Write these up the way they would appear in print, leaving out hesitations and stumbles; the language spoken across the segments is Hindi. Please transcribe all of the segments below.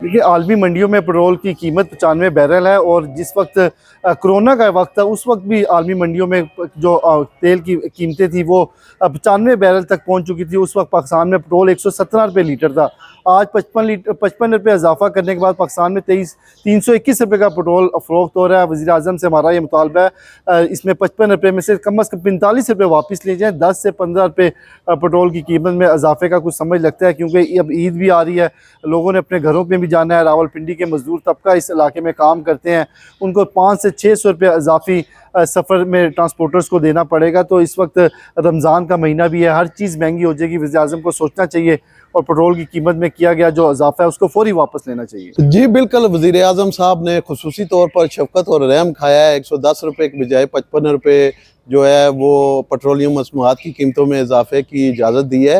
देखिए, आलमी मंडियों में पेट्रोल की कीमत 95 बैरल है और जिस वक्त कोरोना का वक्त था उस वक्त भी आलमी मंडियों में जो तेल की कीमतें थी वो 95 बैरल तक पहुंच चुकी थी। उस वक्त पाकिस्तान में पेट्रोल 117 रुपये लीटर था। आज 55 रुपये इजाफा करने के बाद पाकिस्तान में 321 रुपये का पेट्रोल फरोख्त हो रहा है। वज़ीर आज़म से हमारा ये मुतालबा है इसमें 55 रुपये में से कम 45 रुपये वापस लिए जाएँ। 10 से 15 रुपये पेट्रोल की कीमत में इजाफे का कुछ समझ लगता है, क्योंकि अब ईद भी आ रही है, लोगों ने अपने घरों में भी जाना है। रावलपिंडी के मजदूर तबका इस इलाके में काम करते हैं, उनको 500 से 600 रुपये इजाफी सफ़र में ट्रांसपोर्टर्स को देना पड़ेगा। तो इस वक्त रमज़ान का महीना भी है, हर चीज़ महंगी हो जाएगी। वज़ीर आज़म को सोचना चाहिए और पेट्रोल की कीमत में किया गया जो इजाफा है उसको फौरी वापस लेना चाहिए। जी बिल्कुल, वज़ीर आज़म साहब ने खुसूसी तौर पर शफ़क़त और रहम खाया है। 110 रुपये के बजाय 55 रुपये जो है वो पेट्रोलियम मसनूआत की कीमतों में इजाफे की इजाज़त दी है।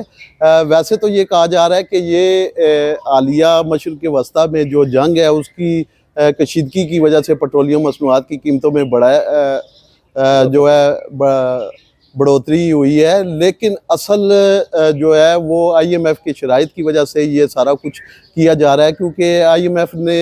वैसे तो ये कहा जा रहा है कि ये आलिया मशरिक़ वस्ता में जो जंग है उसकी कशीदगी की वजह से पेट्रोलियम मसनूआत की कीमतों में जो है बढ़ोतरी हुई है, लेकिन असल जो है वो IMF की शराइत की वजह से ये सारा कुछ किया जा रहा है, क्योंकि IMF ने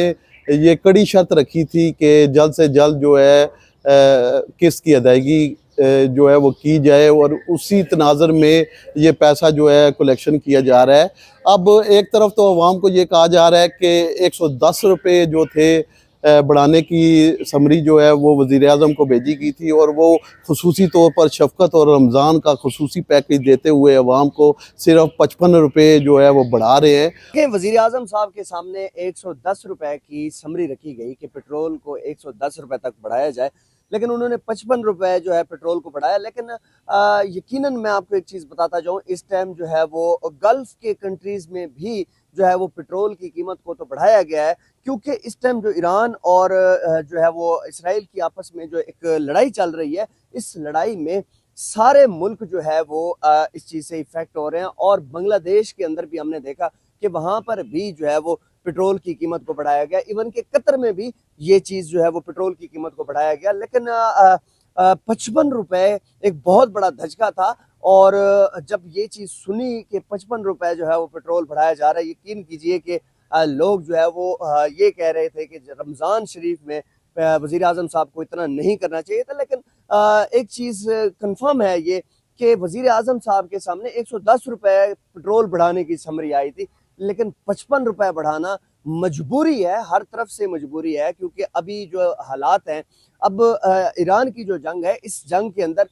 ये कड़ी शर्त रखी थी कि जल्द से जल्द जो है किस्त की अदायगी जो है वो की जाए और उसी तनाज़र में ये पैसा जो है कलेक्शन किया जा रहा है। अब एक तरफ तो अवाम को ये कहा जा रहा है कि 110 रुपये जो थे बढ़ाने की समरी जो है वो वज़ीर आज़म को भेजी गई थी और वो खुसूसी तौर पर शफ़क़त और रमज़ान का खुसूसी पैकेज देते हुए अवाम को सिर्फ 55 रुपये जो है वो बढ़ा रहे हैं कि वज़ीर आज़म साहब के सामने 110 रुपए की समरी रखी गई कि पेट्रोल को 110 रुपए तक बढ़ाया जाए, लेकिन उन्होंने 55 रुपए जो है पेट्रोल को बढ़ाया। लेकिन यकीनन मैं आपको एक चीज़ बताता जाऊं, इस टाइम जो है वो गल्फ़ के कंट्रीज़ में भी जो है वो पेट्रोल की कीमत को तो बढ़ाया गया है, क्योंकि इस टाइम जो ईरान और जो है वो इसराइल की आपस में जो एक लड़ाई चल रही है, इस लड़ाई में सारे मुल्क जो है वो इस चीज़ से इफेक्ट हो रहे हैं। और बांग्लादेश के अंदर भी हमने देखा कि वहाँ पर भी जो है वो पेट्रोल की कीमत को बढ़ाया गया। इवन के कतर में भी ये चीज़ जो है वो पेट्रोल की कीमत को बढ़ाया गया। लेकिन 55 रुपए एक बहुत बड़ा धचका था। और जब ये चीज़ सुनी कि 55 रुपए जो है वो पेट्रोल बढ़ाया जा रहा है, यकीन कीजिए कि लोग जो है वो ये कह रहे थे कि रमज़ान शरीफ में वज़ीर आज़म साहब को इतना नहीं करना चाहिए था। लेकिन एक चीज़ कंफर्म है ये कि वज़ीर आज़म साहब के सामने 110 रुपए पेट्रोल बढ़ाने की समरी आई थी, लेकिन 55 रुपए बढ़ाना मजबूरी है, हर तरफ से मजबूरी है, क्योंकि अभी जो हालात हैं, अब ईरान की जो जंग है, इस जंग के अंदर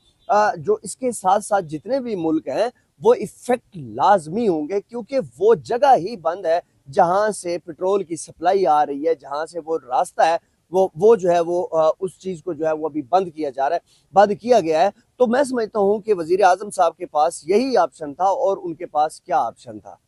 जो इसके साथ साथ जितने भी मुल्क हैं वो इफेक्ट लाजमी होंगे, क्योंकि वो जगह ही बंद है जहां से पेट्रोल की सप्लाई आ रही है, जहां से वो रास्ता है वो जो है वो उस चीज़ को जो है वो अभी बंद किया जा रहा है, बंद किया गया है। तो मैं समझता हूँ कि वज़ीर आज़म साहब के पास यही ऑप्शन था, और उनके पास क्या ऑप्शन था।